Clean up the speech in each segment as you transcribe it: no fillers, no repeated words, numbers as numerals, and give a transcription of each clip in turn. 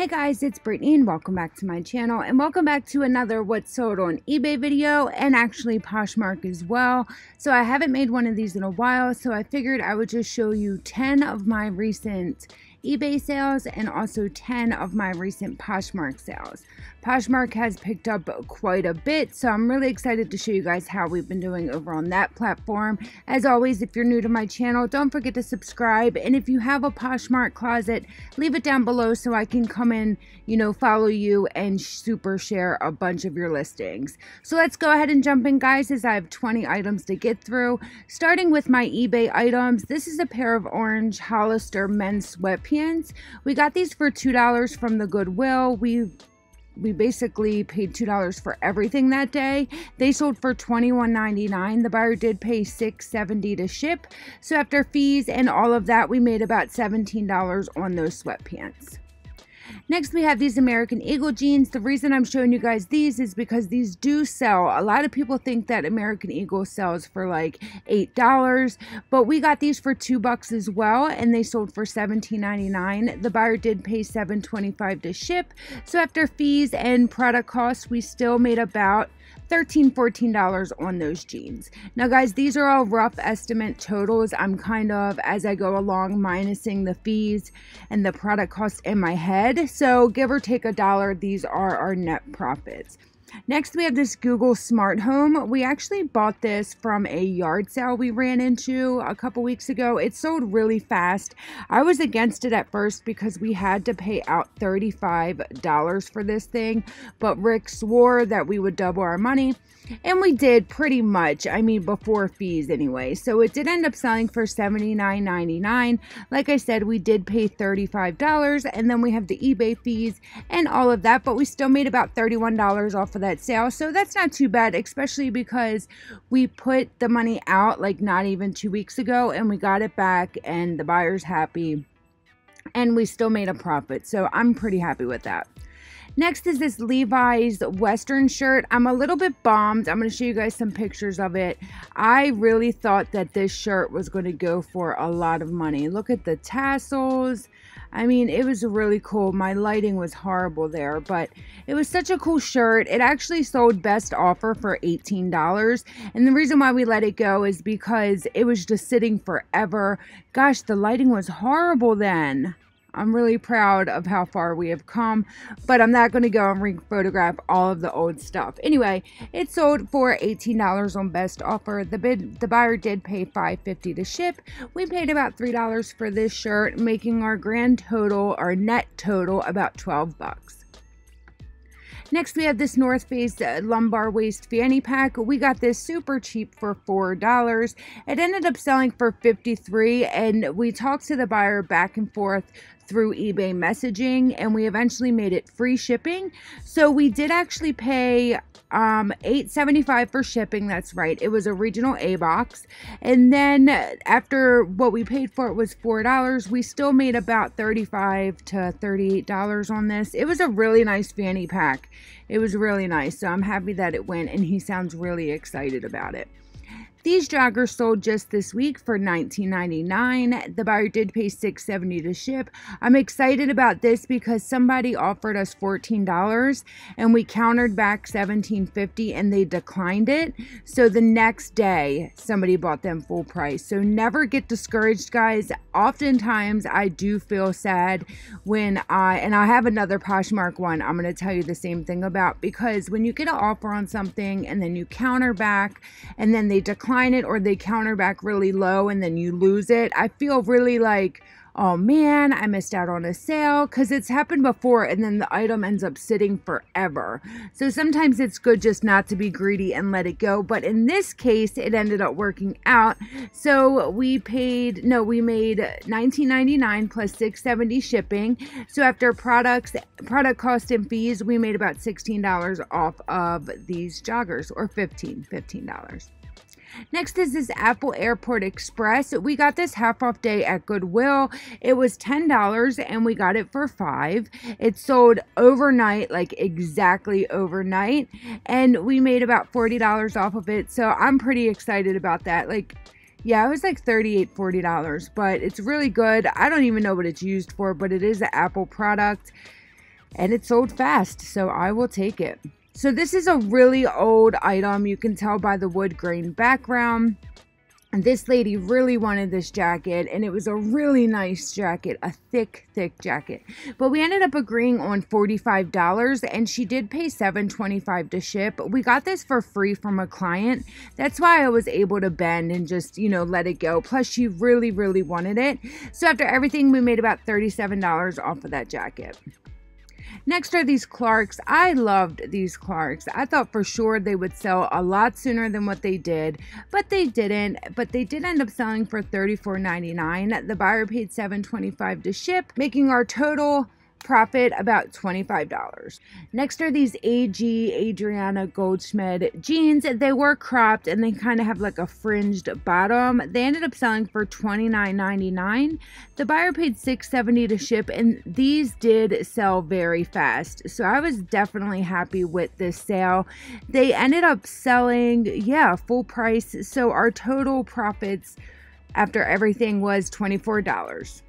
guys, it's Brittany and welcome back to my channel and welcome back to another what's sold on eBay video, and actually Poshmark as well. So I haven't made one of these in a while, so I figured I would just show you 10 of my recent eBay sales and also 10 of my recent Poshmark sales. Poshmark has picked up quite a bit, so I'm really excited to show you guys how we've been doing over on that platform. As always, if you're new to my channel, don't forget to subscribe, and if you have a Poshmark closet, leave it down below so I can come in, follow you and super share a bunch of your listings. So let's go ahead and jump in, guys, as I have 20 items to get through. Starting with my eBay items, this is a pair of orange Hollister men's sweatpants. We got these for $2 from the Goodwill. We basically paid $2 for everything that day. They sold for $21.99. The buyer did pay $6.70 to ship. So after fees and all of that, we made about $17 on those sweatpants. Next, we have these American Eagle jeans. The reason I'm showing you guys these is because these do sell. A lot of people think that American Eagle sells for like $8, but we got these for $2 as well, and they sold for $17.99. The buyer did pay $7.25 to ship. So after fees and product costs, we still made about $13–14 on those jeans. Now guys, these are all rough estimate totals. I'm kind of, as I go along, minusing the fees and the product cost in my head. So give or take $1, these are our net profits. Next, we have this Google Smart Home. We actually bought this from a yard sale we ran into a couple weeks ago. It sold really fast. I was against it at first because we had to pay out $35 for this thing, but Rick swore that we would double our money, and we did pretty much. I mean, before fees anyway. So it did end up selling for $79.99. Like I said, we did pay $35, and then we have the eBay fees and all of that, but we still made about $31 off of that sale. So that's not too bad, especially because we put the money out like not even 2 weeks ago, and we got it back, and the buyer's happy, and we still made a profit. So I'm pretty happy with that. Next is this Levi's Western shirt. I'm a little bit bummed. I'm going to show you guys some pictures of it. I really thought that this shirt was going to go for a lot of money. Look at the tassels. I mean, it was really cool. My lighting was horrible there, but it was such a cool shirt. It actually sold best offer for $18. And the reason why we let it go is because it was just sitting forever. Gosh, the lighting was horrible then. I'm really proud of how far we have come, but I'm not going to go and re-photograph all of the old stuff. Anyway, it sold for $18 on best offer. The buyer did pay $5.50 to ship. We paid about $3 for this shirt, making our grand total, our net total, about $12. Next, we have this North Face lumbar waist fanny pack. We got this super cheap for $4. It ended up selling for $53, and we talked to the buyer back and forth through eBay messaging, and we eventually made it free shipping. So we did actually pay $8.75 for shipping. That's right, it was a regional A box, and then after what we paid for it was $4, we still made about $35 to $38 on this. It was a really nice fanny pack. It was really nice, so I'm happy that it went, and he sounds really excited about it. These joggers sold just this week for $19.99. The buyer did pay $6.70 to ship. I'm excited about this because somebody offered us $14 and we countered back $17.50 and they declined it. So the next day somebody bought them full price. So never get discouraged, guys. Oftentimes I do feel sad when I have another Poshmark one I'm going to tell you the same thing about, because when you get an offer on something and then you counter back and then they decline it, or they counter back really low and then you lose it, I feel really like, oh man, I missed out on a sale, because it's happened before and then the item ends up sitting forever. So sometimes it's good just not to be greedy and let it go, but in this case it ended up working out. So we made $19.99 plus $6.70 shipping. So after product cost and fees, we made about $16 off of these joggers, or $15. Next is this Apple Airport Express. We got this half off day at Goodwill. It was $10 and we got it for $5. It sold overnight, like exactly overnight, and we made about $40 off of it. So I'm pretty excited about that. Like, yeah, it was like $38, $40, but it's really good. I don't even know what it's used for, but it is an Apple product. and it sold fast, so I will take it. So this is a really old item. You can tell by the wood grain background. And this lady really wanted this jacket, and it was a really nice jacket, a thick jacket. But we ended up agreeing on $45, and she did pay $7.25 to ship. We got this for free from a client. That's why I was able to bend and just, you know, let it go. Plus, she really wanted it. So after everything, we made about $37 off of that jacket. Next are these Clarks. I loved these Clarks. I thought for sure they would sell a lot sooner than what they did, but they didn't. But they did end up selling for $34.99. The buyer paid $7.25 to ship, making our total profit about $25. Next are these AG Adriana Goldschmidt jeans. They were cropped and they kind of have like a fringed bottom. They ended up selling for $29.99. The buyer paid $6.70 to ship, and these did sell very fast, so I was definitely happy with this sale. They ended up selling, yeah, full price, so our total profits after everything was $24.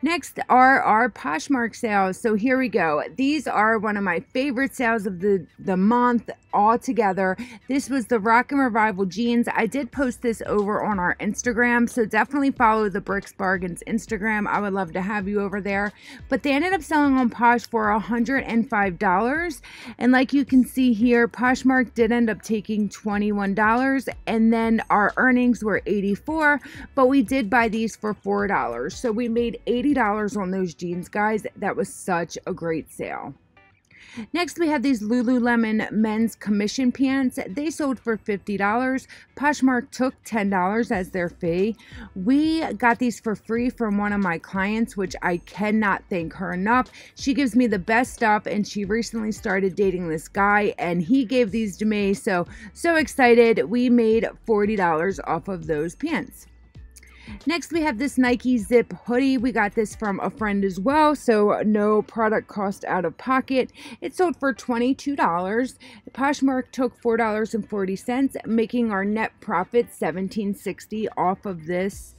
Next are our Poshmark sales. So here we go. These are one of my favorite sales of the month altogether. This was the Rock and Revival jeans. I did post this over on our Instagram, so definitely follow the Bricks Bargains Instagram. I would love to have you over there. But they ended up selling on Posh for $105. And like you can see here, Poshmark did end up taking $21, and then our earnings were $84, but we did buy these for $4. So we made $80 on those jeans, guys. That was such a great sale. Next, we have these Lululemon men's commission pants. They sold for $50. Poshmark took $10 as their fee. We got these for free from one of my clients, which I cannot thank her enough. She gives me the best stuff, and she recently started dating this guy, and he gave these to me. So excited. We made $40 off of those pants. Next, we have this Nike Zip hoodie. We got this from a friend as well, so no product cost out of pocket. It sold for $22. Poshmark took $4.40, making our net profit $17.60 off of this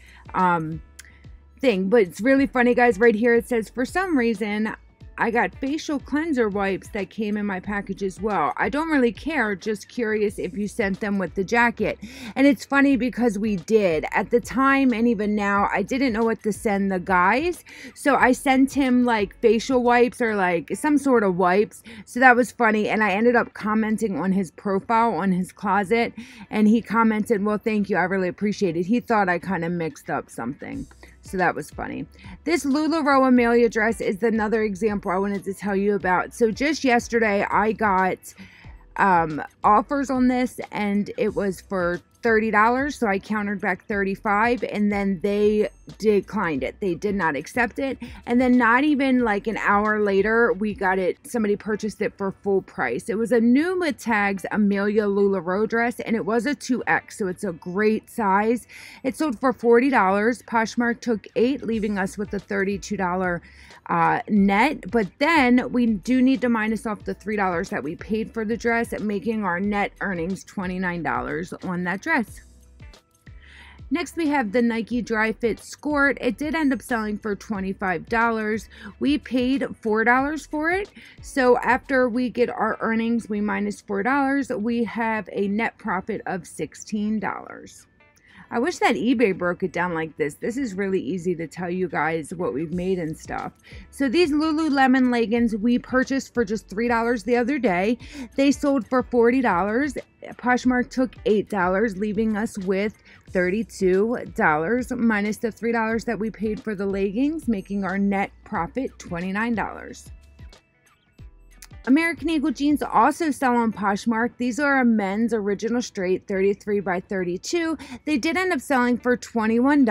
thing. But it's really funny, guys. Right here it says, for some reason, I got facial cleanser wipes that came in my package as well. I don't really care, just curious if you sent them with the jacket. And it's funny because we did. At the time, and even now, I didn't know what to send the guys. So I sent him like facial wipes or like some sort of wipes. So that was funny. And I ended up commenting on his profile on his closet. And he commented, well, thank you. I really appreciate it. He thought I kind of mixed up something. So that was funny. This LuLaRoe Amelia dress is another example I wanted to tell you about. So just yesterday, I got offers on this, and it was for $30, so I countered back $35, and then they declined it. They did not accept it, and then not even like an hour later, we got it. Somebody purchased it for full price. It was a Numa Tags Amelia LuLaRoe dress, and it was a 2X, so it's a great size. It sold for $40. Poshmark took $8, leaving us with a $32 net, but then we do need to minus off the $3 that we paid for the dress, making our net earnings $29 on that dress. Next, we have the Nike Dry Fit Skirt. It did end up selling for $25. We paid $4 for it. So after we get our earnings, we minus $4, we have a net profit of $16. I wish that eBay broke it down like this. This is really easy to tell you guys what we've made and stuff. So these Lululemon leggings we purchased for just $3 the other day. They sold for $40. Poshmark took $8, leaving us with $32 minus the $3 that we paid for the leggings, making our net profit $29. American Eagle jeans also sell on Poshmark. These are a men's original straight 33 by 32. They did end up selling for $21.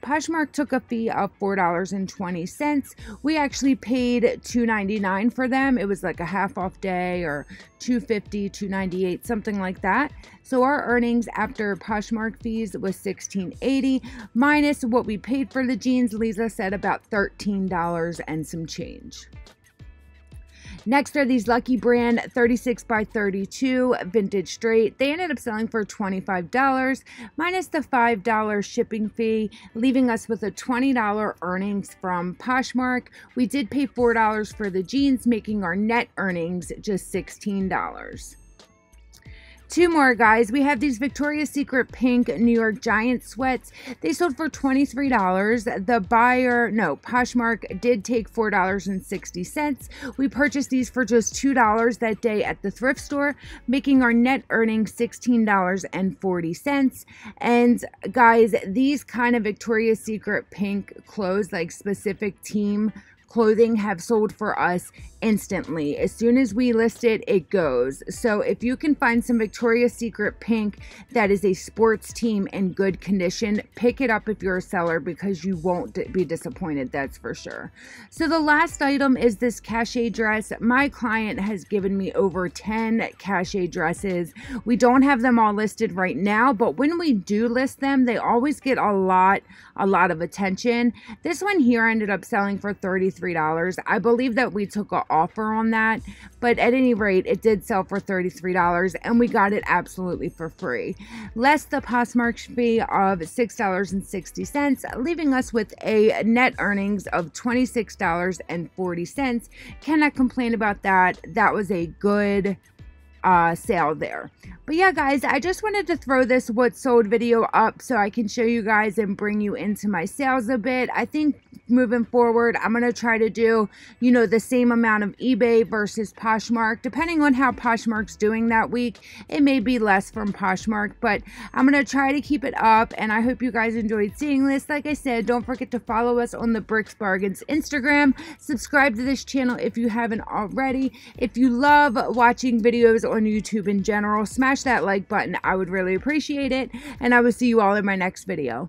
Poshmark took a fee of $4.20. We actually paid $2.99 for them. It was like a half off day, or $2.50, $2.98, something like that. So our earnings after Poshmark fees was $16.80 minus what we paid for the jeans, leaves us at about $13 and some change. Next are these Lucky Brand 36 by 32 vintage straight. They ended up selling for $25 minus the $5 shipping fee, leaving us with a $20 earnings from Poshmark. We did pay $4 for the jeans, making our net earnings just $16. Two more, guys. We have these Victoria's Secret pink New York Giant sweats. They sold for $23. The buyer, no, Poshmark did take $4.60. We purchased these for just $2 that day at the thrift store, making our net earnings $16.40. And guys, these kind of Victoria's Secret pink clothes, like specific team clothing, have sold for us instantly. As soon as we list it, it goes. So if you can find some Victoria's Secret pink that is a sports team in good condition, pick it up if you're a seller, because you won't be disappointed, that's for sure. So the last item is this cachet dress. My client has given me over 10 cachet dresses. We don't have them all listed right now, but when we do list them, they always get a lot of attention. This one here ended up selling for $33. I believe that we took an offer on that, but at any rate, it did sell for $33 and we got it absolutely for free, less the Poshmark fee of $6.60, leaving us with a net earnings of $26.40. Cannot complain about that. That was a good sale there. But yeah, guys, I just wanted to throw this what sold video up so I can show you guys and bring you into my sales a bit. I think moving forward, I'm going to try to do, you know, the same amount of eBay versus Poshmark. Depending on how Poshmark's doing that week, it may be less from Poshmark, but I'm going to try to keep it up, and I hope you guys enjoyed seeing this. Like I said, don't forget to follow us on the Bricks Bargains Instagram. Subscribe to this channel if you haven't already. If you love watching videos on YouTube in general, smash that like button. I would really appreciate it, and I will see you all in my next video.